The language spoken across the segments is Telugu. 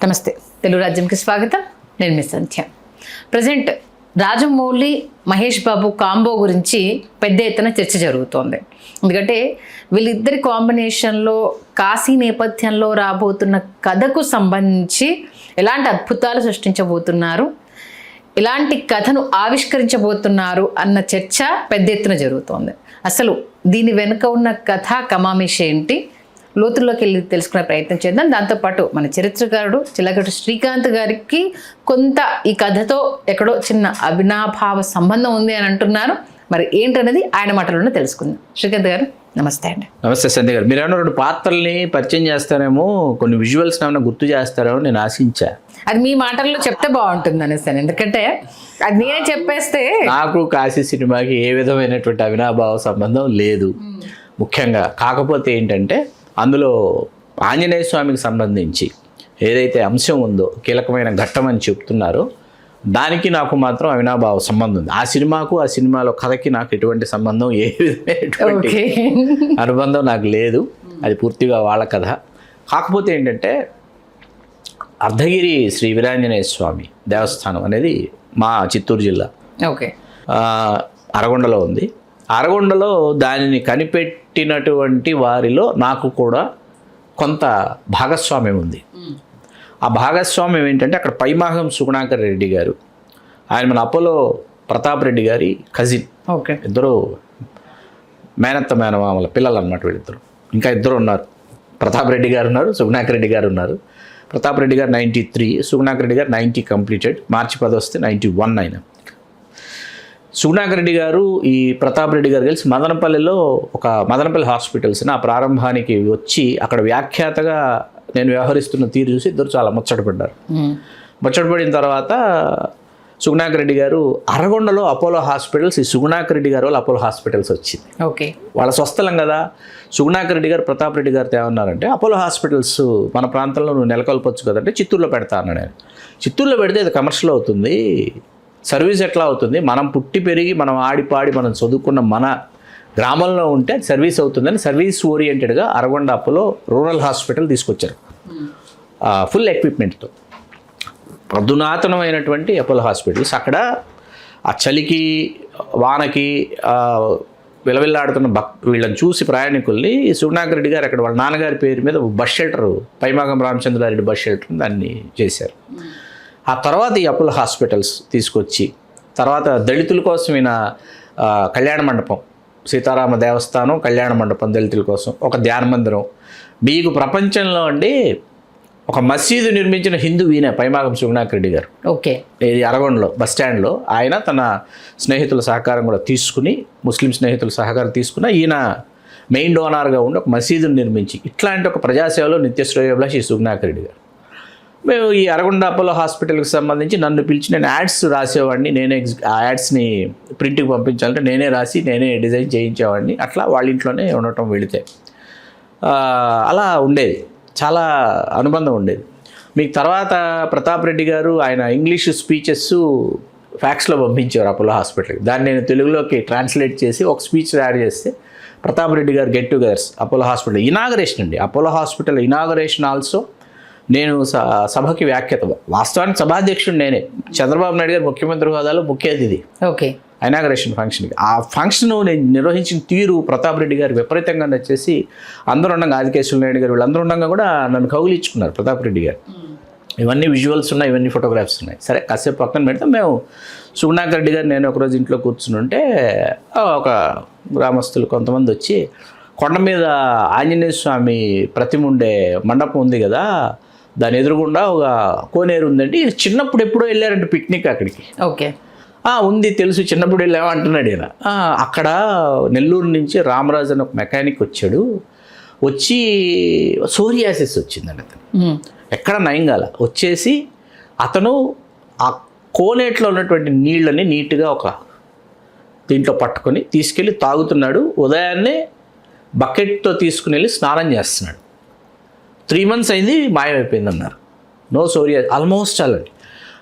నమస్తే, తెలుగు రాజ్యంకి స్వాగతం. నేను మీ సంధ్య. ప్రజెంట్ రాజమౌళి మహేష్ బాబు కాంబో గురించి పెద్ద ఎత్తున చర్చ జరుగుతోంది. ఎందుకంటే వీళ్ళిద్దరి కాంబినేషన్లో కాశీ నేపథ్యంలో రాబోతున్న కథకు సంబంధించి ఎలాంటి అద్భుతాలు సృష్టించబోతున్నారు, ఇలాంటి కథను ఆవిష్కరించబోతున్నారు అన్న చర్చ పెద్ద ఎత్తున జరుగుతోంది. అసలు దీని వెనుక ఉన్న కథా కమామిషి ఏంటి, లోతుల్లోకి వెళ్ళి తెలుసుకునే ప్రయత్నం చేద్దాం. దాంతోపాటు మన చరిత్రకారుడు చిలకటి శ్రీకాంత్ గారికి కొంత ఈ కథతో ఎక్కడో చిన్న అవినాభావ సంబంధం ఉంది అని అంటున్నారు. మరి ఏంటనేది ఆయన మాటలోనే తెలుసుకుందాం. శ్రీకాంత్ గారు నమస్తే అండి. నమస్తే సంధ్య గారు. మీరు ఏమన్నా 2 పాత్రల్ని పరిచయం చేస్తారేమో, కొన్ని విజువల్స్ ఏమైనా గుర్తు చేస్తారేమో నేను ఆశించా. అది మీ మాటల్లో చెప్తే బాగుంటుంది అనేసాను. ఎందుకంటే అది నేనే చెప్పేస్తే నాకు కాశీ సినిమాకి ఏ విధమైనటువంటి అవినాభావ సంబంధం లేదు ముఖ్యంగా. కాకపోతే ఏంటంటే అందులో ఆంజనేయ స్వామికి సంబంధించి ఏదైతే అంశం ఉందో, కీలకమైన ఘట్టం అని చెప్తున్నారో, దానికి నాకు మాత్రం అవినాభావ సంబంధం ఉంది. ఆ సినిమాకు, ఆ సినిమాలో కథకి నాకు ఎటువంటి సంబంధం, ఏ విధమైనటువంటి అనుబంధం నాకు లేదు. అది పూర్తిగా వాళ్ళ కథ. కాకపోతే ఏంటంటే అర్ధగిరి శ్రీ వీరాంజనేయ స్వామి దేవస్థానం అనేది మా చిత్తూరు జిల్లా అరగొండలో ఉంది. అరగొండలో దానిని కనిపెట్టినటువంటి వారిలో నాకు కూడా కొంత భాగస్వామ్యం ఉంది. ఆ భాగస్వామ్యం ఏంటంటే అక్కడ పైమాగం సుగుణాకర్ రెడ్డి గారు, ఆయన మన అపోలో ప్రతాప్ రెడ్డి గారి కజిన్. ఇద్దరు మేనత్త మేనమామల పిల్లలు అన్నమాట వీళ్ళిద్దరు. ఇంకా ఇద్దరు ఉన్నారు, ప్రతాప్ రెడ్డి గారు ఉన్నారు, సుగుణాకర్ రెడ్డి గారు ఉన్నారు. ప్రతాప్ రెడ్డి గారు 93, సుగుణాకర్ రెడ్డి గారు 90 కంప్లీటెడ్. మార్చి 10 వస్తే 91 ఆయన. సుగుణాకర్ రెడ్డి గారు ఈ ప్రతాప్ రెడ్డి గారు కలిసి మదనపల్లి హాస్పిటల్స్ ఆ ప్రారంభానికి వచ్చి అక్కడ వ్యాఖ్యాతగా నేను వ్యవహరిస్తున్న తీరు చూసి ఇద్దరు చాలా ముచ్చటపడ్డారు. ముచ్చటపడిన తర్వాత సుగుణాకర్ రెడ్డి గారు అరగొండలో అపోలో హాస్పిటల్స్, ఈ సుగుణాకర్ రెడ్డి గారు అపోలో హాస్పిటల్స్ వచ్చింది. వాళ్ళ స్వస్థలం కదా. సుగుణాకర్ రెడ్డి గారు ప్రతాప్ రెడ్డి గారితో ఏమన్నారంటే, అపోలో హాస్పిటల్స్ మన ప్రాంతంలో నువ్వు నెలకొల్పొచ్చు కదంటే చిత్తూరులో పెడతా అన్నాడు నేను. చిత్తూరులో పెడితే అది కమర్షియల్ అవుతుంది, సర్వీస్ ఎట్లా అవుతుంది? మనం పుట్టి పెరిగి మనం ఆడిపాడి మనం చదువుకున్న మన గ్రామంలో ఉంటే అది సర్వీస్ అవుతుందని సర్వీస్ ఓరియంటెడ్గా అరగొండ అపోలో రూరల్ హాస్పిటల్ తీసుకొచ్చారు ఫుల్ ఎక్విప్మెంట్తో. అధునాతనమైనటువంటి అపోలో హాస్పిటల్స్. అక్కడ ఆ చలికి వానకి విలవిల్లాడుతున్న వీళ్ళని చూసి ప్రయాణికుల్ని సుగుణాకర్ రెడ్డి గారు అక్కడ వాళ్ళ నాన్నగారి పేరు మీద బస్ షెల్టర్, పైమాగం రామచంద్రారెడ్డి బస్ షెల్టర్ దాన్ని చేశారు. ఆ తర్వాత ఈ అపోలో హాస్పిటల్స్ తీసుకొచ్చి తర్వాత దళితుల కోసం ఈయన కళ్యాణ మండపం, సీతారామ దేవస్థానం, కళ్యాణ మండపం దళితుల కోసం, ఒక ధ్యాన మందిరం. మీకు ప్రపంచంలో అండి ఒక మసీదు నిర్మించిన హిందూ ఈయన పైమాగం సుగుణాకర్ రెడ్డి గారు. ఇది అరగొండలో బస్ స్టాండ్లో ఆయన తన స్నేహితుల సహకారం కూడా తీసుకుని, ముస్లిం స్నేహితుల సహకారం తీసుకున్న ఈయన మెయిన్ డోనార్గా ఉండి ఒక మసీదును నిర్మించి ఇట్లాంటి ఒక ప్రజాసేవలో నిత్యశ్రేయోభిలాషి సుగుణాకర్ రెడ్డి గారు. మేము ఈ అరగొండ అపోలో హాస్పిటల్కి సంబంధించి నన్ను పిలిచి నేను యాడ్స్ రాసేవాడిని. నేనే ఆ యాడ్స్ని ప్రింట్కి పంపించాలంటే నేనే రాసి నేనే డిజైన్ చేయించేవాడిని. అట్లా వాళ్ళ ఇంట్లోనే ఉండటం వెళితే అలా ఉండేది, చాలా అనుబంధం ఉండేది. మీకు తర్వాత ప్రతాప్ రెడ్డి గారు ఆయన ఇంగ్లీష్ స్పీచెస్ ఫ్యాక్స్లో పంపించారు అపోలో హాస్పిటల్కి. దాన్ని నేను తెలుగులోకి ట్రాన్స్లేట్ చేసి ఒక స్పీచ్ తయారు చేస్తే ప్రతాప్ రెడ్డి గారు get togethers Apollo hospital inauguration అండి. అపోలో హాస్పిటల్ ఇనాగరేషన్ ఆల్సో నేను సభకి వ్యాఖ్యాత, వాస్తవానికి సభాధ్యక్షుడు నేనే. చంద్రబాబు నాయుడు గారు ముఖ్యమంత్రి హోదాలో ముఖ్య అతిథి ఇనాగరేషన్ ఫంక్షన్కి. ఆ ఫంక్షన్ నేను నిర్వహించిన తీరు ప్రతాప్ రెడ్డి గారు విపరీతంగా నచ్చేసి అందరూ ఉండగా, ఆదికేశ్వర నాయుడు గారు వీళ్ళందరూ ఉండగా కూడా నన్ను కౌగిలించుకున్నారు ప్రతాప్ రెడ్డి గారు. ఇవన్నీ విజువల్స్ ఉన్నాయి, ఇవన్నీ ఫోటోగ్రాఫ్స్ ఉన్నాయి. సరే కాసేపు పక్కన పెడితే మేము సుగుణాకర్ రెడ్డి గారు నేను ఒకరోజు ఇంట్లో కూర్చుని ఉంటే ఒక గ్రామస్తులు కొంతమంది వచ్చి, కొండ మీద ఆంజనేయ స్వామి ప్రతిమ ఉండే మండపం ఉంది కదా, దాని ఎదురుగుండా ఒక కోనేరు ఉందండి. చిన్నప్పుడు ఎప్పుడో వెళ్ళారంటే పిక్నిక్ అక్కడికి. ఉంది తెలుసు, చిన్నప్పుడు వెళ్ళామో అంటున్నాడు ఈయన. అక్కడ నెల్లూరు నుంచి రామరాజు అని ఒక మెకానిక్ వచ్చాడు. వచ్చి సోరియాసిస్ వచ్చిందండి అతను, ఎక్కడ నయం కాల. వచ్చేసి అతను ఆ కోనేట్లో ఉన్నటువంటి నీళ్ళని నీట్గా ఒక దీంట్లో పట్టుకొని తీసుకెళ్ళి తాగుతున్నాడు. ఉదయాన్నే బకెట్తో తీసుకుని వెళ్ళి స్నానం చేస్తున్నాడు. 3 months అయింది, మాయమైపోయింది అన్నారు. నో సోరియా ఆల్మోస్ట్ అలాంటి.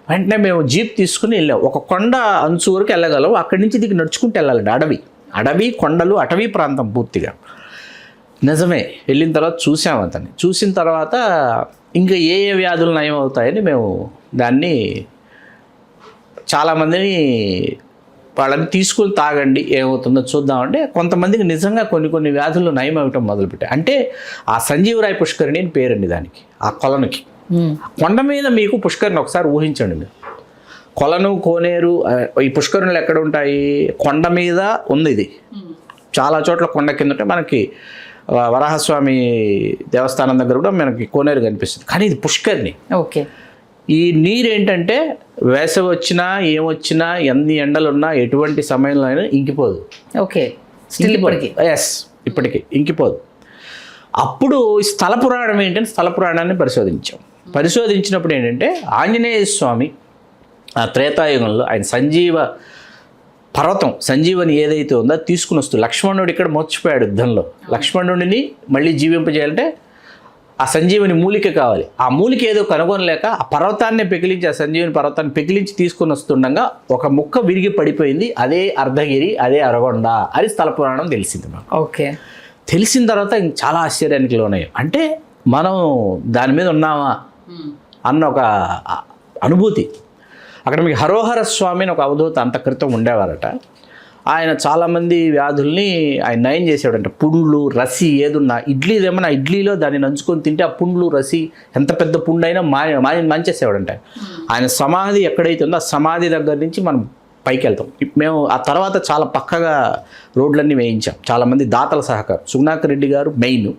వెంటనే మేము జీప్ తీసుకుని వెళ్ళాం. ఒక కొండ అంచు వరకు వెళ్ళగలం, అక్కడి నుంచి దిగి నడుచుకుంటూ వెళ్ళాలండి. అడవి కొండలు, అటవీ ప్రాంతం పూర్తిగా. నిజమే, వెళ్ళిన తర్వాత చూసాం అతన్ని. చూసిన తర్వాత ఇంకా ఏ ఏ వ్యాధులు నయం అవుతాయని మేము దాన్ని చాలామందిని వాళ్ళని తీసుకుని తాగండి ఏమవుతుందో చూద్దామంటే కొంతమందికి నిజంగా కొన్ని వ్యాధులు నయం అవ్వటం మొదలుపెట్టాయి. అంటే ఆ సంజీవరాయ పుష్కరిణి అని పేరండి దానికి, ఆ కొలనుకి. కొండ మీద మీకు పుష్కరిణి ఒకసారి ఊహించండి మీరు. కొలను, కోనేరు, ఈ పుష్కరుణులు ఎక్కడ ఉంటాయి? కొండ మీద ఉంది. ఇది చాలా చోట్ల కొండ కింద ఉంటే మనకి వరాహస్వామి దేవస్థానం దగ్గర కూడా మనకి కోనేరు కనిపిస్తుంది, కానీ ఇది పుష్కరిణి. ఓకే. ఈ నీరు ఏంటంటే వేసవి వచ్చినా ఏమొచ్చినా ఎన్ని ఎండలున్నా ఎటువంటి సమయంలో అయినా ఇంకిపోదు. ఓకే. ఇప్పటికీ ఇంకిపోదు. అప్పుడు స్థల పురాణం ఏంటంటే స్థల పురాణాన్ని పరిశోధించినప్పుడు ఏంటంటే ఆంజనేయ స్వామి ఆ త్రేతాయుగంలో ఆయన పర్వతం సంజీవని ఏదైతే ఉందో తీసుకుని వస్తూ లక్ష్మణుడు ఇక్కడ మోర్చిపోయాడు యుద్ధంలో. లక్ష్మణుడిని మళ్ళీ జీవింపజేయాలంటే ఆ సంజీవని మూలిక కావాలి. ఆ మూలిక ఏదో కనుగొనలేక ఆ పర్వతాన్ని పెకిలించి, ఆ సంజీవని పర్వతాన్ని పెకిలించి తీసుకుని వస్తుండగా ఒక ముక్క విరిగి పడిపోయింది. అదే అర్ధగిరి, అదే అరగొండ అని స్థల పురాణం తెలిసింది మాకు. ఓకే. తెలిసిన తర్వాత చాలా ఆశ్చర్యానికి లోనయ్యాం. అంటే మనం దాని మీద ఉన్నామా అన్న ఒక అనుభూతి. అక్కడ మీకు హరోహర స్వామి అని ఒక అవధూత అంత క్రితం ఉండేవారట. ఆయన చాలామంది వ్యాధుల్ని ఆయన నయం చేసేవాడంట. పుండ్లు, రసి ఏదున్నా ఏమన్నా ఇడ్లీలో దాన్ని నంచుకొని తింటే ఆ పుండ్లు, రసి ఎంత పెద్ద పుండు అయినా మంచేసేవాడంట. ఆయన సమాధి ఎక్కడైతే ఉందో ఆ సమాధి దగ్గర నుంచి మనం పైకి వెళ్తాం. మేము ఆ తర్వాత చాలా పక్కగా రోడ్లన్నీ వేయించాం. చాలామంది దాతల సహకారం. సుగుణాకర్ రెడ్డి గారు మెయిన్.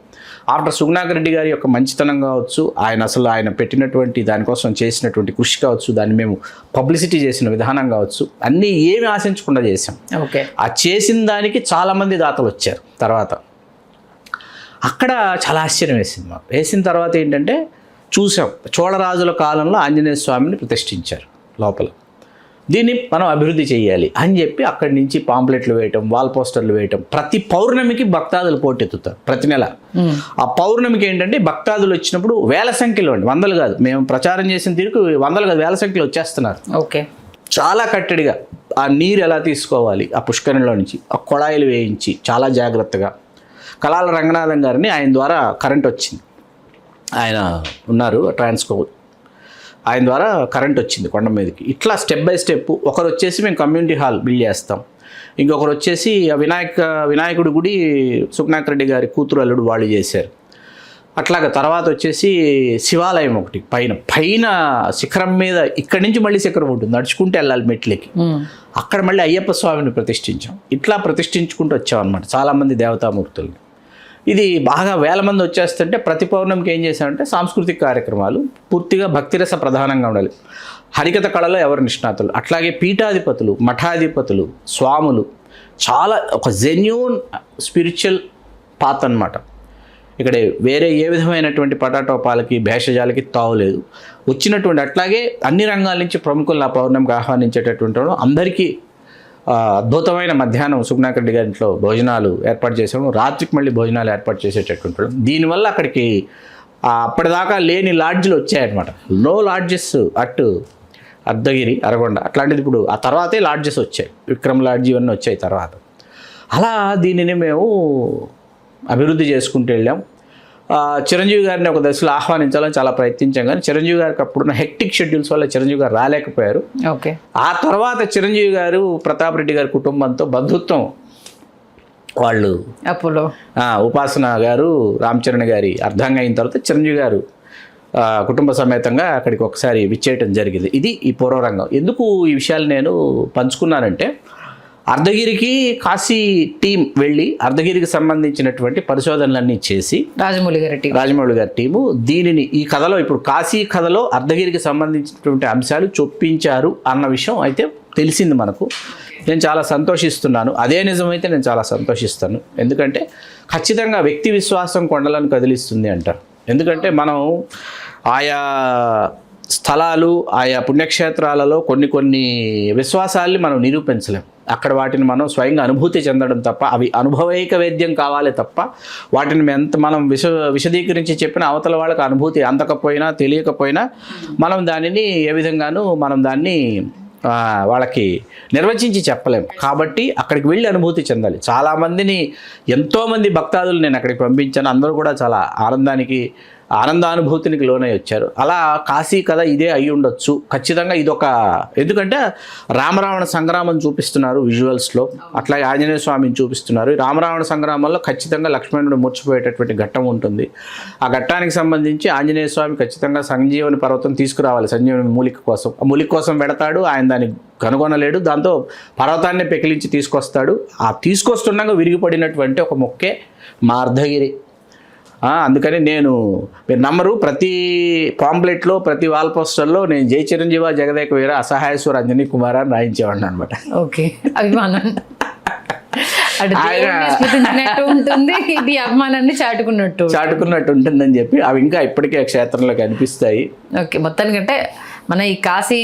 ఆఫ్టర్ సుగుణాకర్ రెడ్డి గారి యొక్క మంచితనం కావచ్చు, ఆయన పెట్టినటువంటి దానికోసం చేసినటువంటి కృషి కావచ్చు, దాన్ని మేము పబ్లిసిటీ చేసిన విధానం కావచ్చు, అన్నీ ఏమి ఆశించకుండా చేసాం. ఓకే. ఆ చేసిన దానికి చాలామంది దాతలు వచ్చారు. తర్వాత అక్కడ చాలా ఆశ్చర్యం వేసింది మాకు. వేసిన తర్వాత ఏంటంటే చూసాం, చోళరాజుల కాలంలో ఆంజనేయ స్వామిని ప్రతిష్ఠించారు లోపల. దీన్ని మనం అభివృద్ధి చేయాలి అని చెప్పి అక్కడి నుంచి పాంప్లెట్లు వేయటం, వాల్ పోస్టర్లు వేయటం. ప్రతి పౌర్ణమికి భక్తాదులు పోటెత్తుతారు ప్రతి నెల. ఆ పౌర్ణమికి ఏంటంటే భక్తాదులు వచ్చినప్పుడు వేల సంఖ్యలో, వందలు కాదు, మేము ప్రచారం చేసిన తీరుకు వందలు కాదు వేల సంఖ్యలో వచ్చేస్తున్నారు. ఓకే. చాలా కట్టడిగా ఆ నీరు ఎలా తీసుకోవాలి ఆ పుష్కరంలో నుంచి ఆ కొళాయిలు వేయించి చాలా జాగ్రత్తగా. కలాల రంగనాథన్ గారిని ఆయన ద్వారా కరెంట్ వచ్చింది. ఆయన ఉన్నారు ట్రాన్స్కో, ఆయన ద్వారా కరెంట్ వచ్చింది కొండ మీదకి. ఇట్లా స్టెప్ బై స్టెప్. ఒకరు వచ్చేసి మేము కమ్యూనిటీ హాల్ బిల్డ్ చేస్తాం, ఇంకొకరు వచ్చేసి వినాయకుడి గుడి సుగుణాకర్ రెడ్డి గారి కూతురు అల్లుడు వాళ్ళు చేశారు. అట్లాగా తర్వాత వచ్చేసి శివాలయం ఒకటి పైన శిఖరం మీద, ఇక్కడి నుంచి మళ్ళీ శిఖరం ఉంటుంది, నడుచుకుంటూ వెళ్ళాలి మెట్లకి. అక్కడ మళ్ళీ అయ్యప్ప స్వామిని ప్రతిష్ఠించాం. ఇట్లా ప్రతిష్ఠించుకుంటూ వచ్చాం అన్నమాట చాలామంది దేవతామూర్తుల్ని. ఇది బాగా వేల మంది వచ్చేస్తుంటే ప్రతి పౌర్ణమికి ఏం చేశామంటే సాంస్కృతిక కార్యక్రమాలు పూర్తిగా భక్తిరస ప్రధానంగా ఉండాలి. హరికథ కళలో ఎవరు నిష్ణాతులు, అట్లాగే పీఠాధిపతులు, మఠాధిపతులు, స్వాములు, చాలా ఒక జెన్యూన్ స్పిరిచువల్ పాత్ అన్నమాట. ఇక్కడ వేరే ఏ విధమైనటువంటి పటాటోపాలకి భేషజాలకి తావులేదు. వచ్చినటువంటి అట్లాగే అన్ని రంగాల నుంచి ప్రముఖులను ఆ పౌర్ణమికి ఆహ్వానించేటటువంటి అందరికీ అద్భుతమైన మధ్యాహ్నం సుగుణాకర్ రెడ్డి గారి ఇంట్లో భోజనాలు ఏర్పాటు చేసాము. రాత్రికి మళ్ళీ భోజనాలు ఏర్పాటు చేసేటటువంటి. దీనివల్ల అక్కడికి అప్పటిదాకా లేని లాడ్జ్లు వచ్చాయన్నమాట. నో లాడ్జెస్ అటు అర్ధగిరి, అరగొండ అట్లాంటిది ఇప్పుడు ఆ తర్వాతే లాడ్జెస్ వచ్చాయి. విక్రమ్ లాడ్జ్ ఇవన్నీ వచ్చాయి తర్వాత. అలా దీనిని మేము అభివృద్ధి చేసుకుంటూ వెళ్ళాం. చిరంజీవి గారిని ఒక దశలో ఆహ్వానించాలని చాలా ప్రయత్నించాం, కానీ చిరంజీవి గారికి అప్పుడున్న హెక్టిక్ షెడ్యూల్స్ వల్ల చిరంజీవి గారు రాలేకపోయారు. ఓకే. ఆ తర్వాత చిరంజీవి గారు ప్రతాప్ రెడ్డి గారి కుటుంబంతో బంధుత్వం, వాళ్ళు అప్పుడు ఉపాసన గారు రామచరణ్ గారి అర్ధంగా అయిన తర్వాత చిరంజీవి గారు కుటుంబ సమేతంగా అక్కడికి ఒకసారి విచ్చేయటం జరిగింది. ఇది ఈ పూర్వరంగం. ఎందుకు ఈ విషయాలు నేను పంచుకున్నానంటే, అర్ధగిరికి కాశీ టీం వెళ్ళి అర్ధగిరికి సంబంధించినటువంటి పరిశోధనలన్నీ చేసి రాజమౌళి గారి టీము దీనిని ఈ కథలో, ఇప్పుడు కాశీ కథలో అర్ధగిరికి సంబంధించినటువంటి అంశాలు చొప్పించారు అన్న విషయం అయితే తెలిసింది మనకు. నేను చాలా సంతోషిస్తున్నాను. అదే నిజమైతే నేను చాలా సంతోషిస్తాను. ఎందుకంటే ఖచ్చితంగా వ్యక్తి విశ్వాసం కొండలను కదిలిస్తుంది అంటారు. ఎందుకంటే మనం ఆయా స్థలాలు, ఆయా పుణ్యక్షేత్రాలలో కొన్ని విశ్వాసాల్ని మనం నిరూపించలేం. అక్కడ వాటిని మనం స్వయంగా అనుభూతి చెందడం తప్ప, అవి అనుభవైక వేద్యం కావాలి తప్ప, వాటిని మనం విశదీకరించి చెప్పిన అవతల వాళ్ళకి అనుభూతి అందకపోయినా తెలియకపోయినా మనం దానిని ఏ విధంగానూ మనం దాన్ని వాళ్ళకి నిర్వచించి చెప్పలేం. కాబట్టి అక్కడికి వెళ్ళి అనుభూతి చెందాలి. చాలామందిని, ఎంతోమంది భక్తాదులు నేను అక్కడికి పంపించాను. అందరూ కూడా చాలా ఆనందానుభూతికి లోనై వచ్చారు. అలా కాశీ కథ ఇదే అయి ఉండొచ్చు ఖచ్చితంగా. ఇదొక, ఎందుకంటే రామరావణ సంగ్రామం చూపిస్తున్నారు విజువల్స్లో, అట్లాగే ఆంజనేయ స్వామిని చూపిస్తున్నారు. రామరావణ సంగ్రామంలో ఖచ్చితంగా లక్ష్మణుడు మూర్చిపోయేటటువంటి ఘట్టం ఉంటుంది. ఆ ఘట్టానికి సంబంధించి ఆంజనేయ స్వామి ఖచ్చితంగా సంజీవని పర్వతం తీసుకురావాలి సంజీవని మూలిక కోసం. ఆ మూలిక కోసం పెడతాడు, ఆయన దాన్ని కనుగొనలేడు, దాంతో పర్వతాన్ని పెకిలించి తీసుకొస్తాడు. ఆ తీసుకొస్తుండగా విరిగిపడినటువంటి ఒక మొక్కే మా అర్ధగిరి. అందుకని మీరు నమ్మరు, ప్రతి పాంప్లెట్లో, ప్రతి వాల్ పోస్టర్లో నేను జై చిరంజీవ జగదేక వీర అసహాయేశ్వర అంజనీ కుమార్ అని రాయించేవాడిని అనమాట. ఓకే, అభిమానం ఉంటుంది, ఇది అభిమానాన్ని చాటుకున్నట్టు ఉంటుందని చెప్పి అవి ఇంకా ఇప్పటికే క్షేత్రంలో కనిపిస్తాయి. ఓకే, మొత్తానికంటే మన ఈ కాశీ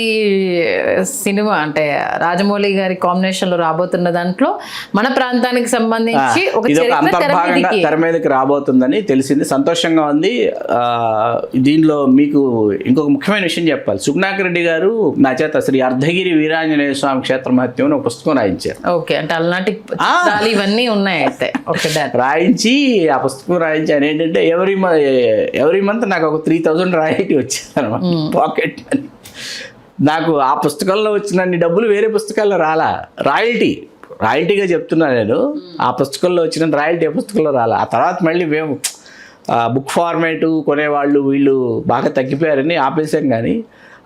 సినిమా అంటే రాజమౌళి గారి కాంబినేషన్లో రాబోతున్న దాంట్లో మన ప్రాంతానికి సంబంధించి ఒక అంతర్భాగంగా తెర మీదకి రాబోతుందని తెలిసింది. సంతోషంగా ఉంది. దీనిలో మీకు ఇంకొక ముఖ్యమైన విషయం చెప్పాలి. సుగుణాకర్ రెడ్డి గారు నా చేత శ్రీ అర్ధగిరి వీరాంజనేయ స్వామి క్షేత్ర మహత్యం అని ఒక పుస్తకం రాయించారు. ఓకే, అంటే అలాంటి ఇవన్నీ ఉన్నాయి అయితే. ఓకే, రాయించి ఆ పుస్తకం రాయించి ఆయన ఏంటంటే ఎవ్రీ మంత్ నాకు ఒక 3000 రాయల్టీ వచ్చేది అనమాట, పాకెట్ మనీ. నాకు ఆ పుస్తకంలో వచ్చినన్ని డబ్బులు వేరే పుస్తకాల్లో రాలా. రాయల్టీగా చెప్తున్నా నేను. ఆ పుస్తకంలో వచ్చిన రాయల్టీ ఆ పుస్తకంలో రాలా. ఆ తర్వాత మళ్ళీ మేము బుక్ ఫార్మేటు కొనేవాళ్ళు వీళ్ళు బాగా తగ్గిపోయారని ఆపేసాం. కానీ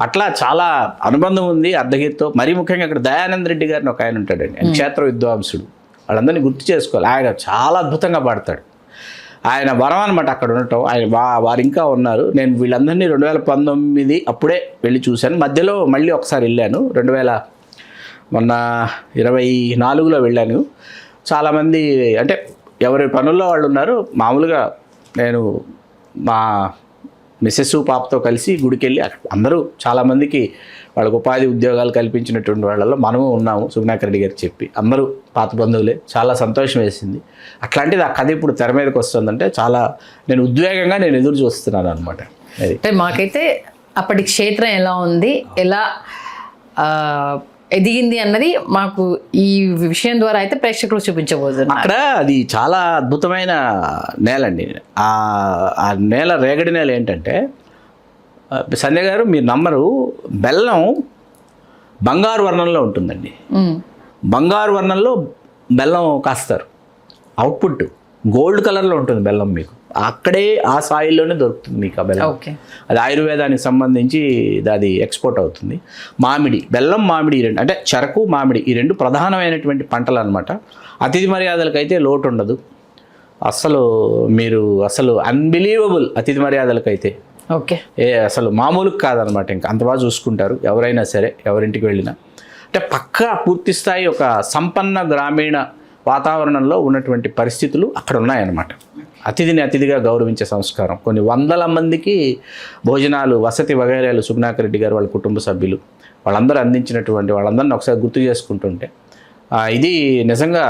అట్లా చాలా అనుబంధం ఉంది అర్ధగిరితో. మరీ ముఖ్యంగా అక్కడ దయానంద రెడ్డి గారిని ఒక ఆయన ఉంటాడండి, ఆయన క్షేత్ర విద్వాంసుడు. వాళ్ళందరినీ గుర్తు చేసుకోవాలి. ఆయన చాలా అద్భుతంగా పాడతాడు. ఆయన వరం అనమాట అక్కడ ఉండటం. ఆయన వారు ఇంకా ఉన్నారు. నేను వీళ్ళందరినీ 2019 అప్పుడే వెళ్ళి చూశాను. మధ్యలో మళ్ళీ ఒకసారి వెళ్ళాను, 2024లో వెళ్ళాను. చాలామంది అంటే ఎవరి పనుల్లో వాళ్ళు ఉన్నారు. మామూలుగా నేను మా మిస్సెస్ పాపతో కలిసి గుడికి వెళ్ళి అందరూ చాలామందికి వాళ్ళకు ఉపాధి ఉద్యోగాలు కల్పించినటువంటి వాళ్ళలో మనము ఉన్నాము. సుగుణాకర్ రెడ్డి గారికి చెప్పి అందరూ పాత బంధువులే. చాలా సంతోషం వేసింది. అట్లాంటిది ఆ కథ ఇప్పుడు తెర మీదకి వస్తుందంటే చాలా ఉద్వేగంగా ఎదురు చూస్తున్నాను అనమాట. అంటే మాకైతే అప్పటి క్షేత్రం ఎలా ఉంది, ఎలా ఎదిగింది అన్నది మాకు ఈ విషయం ద్వారా అయితే ప్రేక్షకులు చూపించబోతున్నారు. అక్కడ అది చాలా అద్భుతమైన నేల అండి. ఆ నేల రేగడి నేల ఏంటంటే, సంజయ్ గారు మీరు నమ్మరు, బెల్లం బంగారు వర్ణంలో ఉంటుందండి. బంగారు వర్ణంలో బెల్లం కాస్తారు. అవుట్పుట్ గోల్డ్ కలర్లో ఉంటుంది బెల్లం. మీకు అక్కడే ఆ సాయిల్లోనే దొరుకుతుంది మీకు ఆ బెల్లం. అది ఆయుర్వేదానికి సంబంధించి అది ఎక్స్పోర్ట్ అవుతుంది. బెల్లం మామిడి ఈ రెండు, అంటే చెరకు మామిడి, ఈ రెండు ప్రధానమైనటువంటి పంటలు అనమాట. అతిథి మర్యాదలకైతే లోటు ఉండదు అసలు అన్బిలీవబుల్ అతిథి మర్యాదలకైతే. ఓకే, అసలు మామూలుగా కాదనమాట. ఇంకా అంత బాగా చూసుకుంటారు ఎవరైనా సరే, ఎవరింటికి వెళ్ళినా. అంటే పక్కా పూర్తి స్థాయి ఒక సంపన్న గ్రామీణ వాతావరణంలో ఉన్నటువంటి పరిస్థితులు అక్కడ ఉన్నాయన్నమాట. అతిథిని అతిథిగా గౌరవించే సంస్కారం, కొన్ని వందల మందికి భోజనాలు, వసతి వగైరాలు సుగుణాకర్ రెడ్డి గారు వాళ్ళ కుటుంబ సభ్యులు వాళ్ళందరూ అందించినటువంటి వాళ్ళందరినీ ఒకసారి గుర్తు చేసుకుంటుంటే ఇది నిజంగా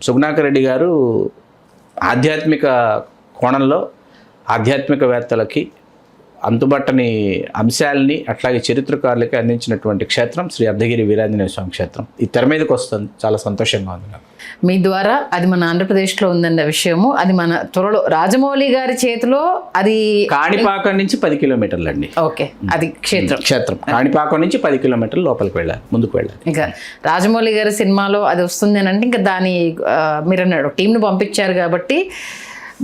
సుగుణాకర్ రెడ్డి గారు ఆధ్యాత్మిక కోణంలో ఆధ్యాత్మికవేత్తలకి అంతుబట్టని అంశాలని అట్లాగే చరిత్రకారులకి అందించినటువంటి క్షేత్రం శ్రీ అర్ధగిరి వీరాంజనేయ స్వామి క్షేత్రం. ఈ తెర మీదకి వస్తుంది, చాలా సంతోషంగా ఉంది నాకు. మీ ద్వారా అది మన ఆంధ్రప్రదేశ్లో ఉందన్న విషయము, అది మన త్వరలో రాజమౌళి గారి చేతిలో, అది కాణిపాకం నుంచి 10 కిలోమీటర్లు అండి. ఓకే, అది క్షేత్రం కాణిపాకం నుంచి 10 కిలోమీటర్లు లోపలికి వెళ్ళాలి, ముందుకు వెళ్ళాలి. ఇంకా రాజమౌళి గారి సినిమాలో అది వస్తుంది అని అంటే ఇంకా దాని మీరు అన్నాడు టీంను పంపించారు కాబట్టి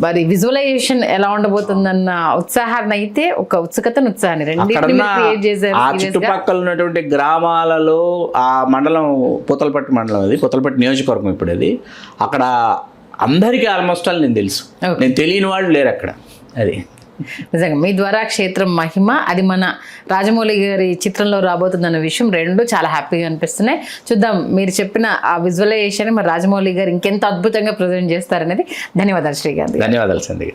మరి విజువలైజేషన్ ఎలా ఉండబోతుందన్న ఉత్సాహాన్ని అయితే ఒక ఉత్సాహాన్ని రెండింటిని క్రియేట్ చేశారు. ఆ చుట్టుపక్కల ఉన్నటువంటి గ్రామాలలో ఆ మండలం పూతలపట్టు మండలం, అది పూతలపట్టు నియోజకవర్గం ఇప్పుడు అది. అక్కడ అందరికీ ఆల్మోస్ట్ ఆల్ నేను తెలుసు, నేను తెలియని వాళ్ళు లేరు అక్కడ. అది నిజంగా మీ ద్వారా క్షేత్రం మహిమ, అది మన రాజమౌళి గారి చిత్రంలో రాబోతుందన్న విషయం రెండు చాలా హ్యాపీగా అనిపిస్తున్నాయి. చూద్దాం మీరు చెప్పిన ఆ విజువలైజేషన్ మరి రాజమౌళి గారు ఇంకెంత అద్భుతంగా ప్రజెంట్ చేస్తారనేది. ధన్యవాదాలు శ్రీకాంత్. ధన్యవాదాలు సంధ్య.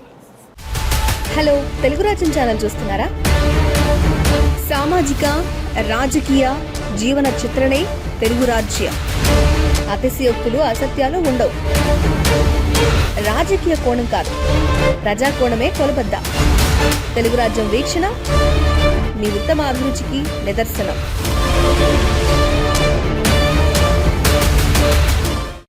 హలో, తెలుగు రాజ్యం ఛానల్ చూస్తున్నారా? సామాజిక రాజకీయ జీవన చిత్రణే తెలుగు రాజ్యం. అతిశయోక్తులు అసత్యాలు ఉండవు. రాజకీయ కోణం కాదు, ప్రజా కోణమే కొలబద్ద. తెలుగు రాజ్యం వీక్షణ మీ ఉత్తమ అభిరుచికి నిదర్శనం.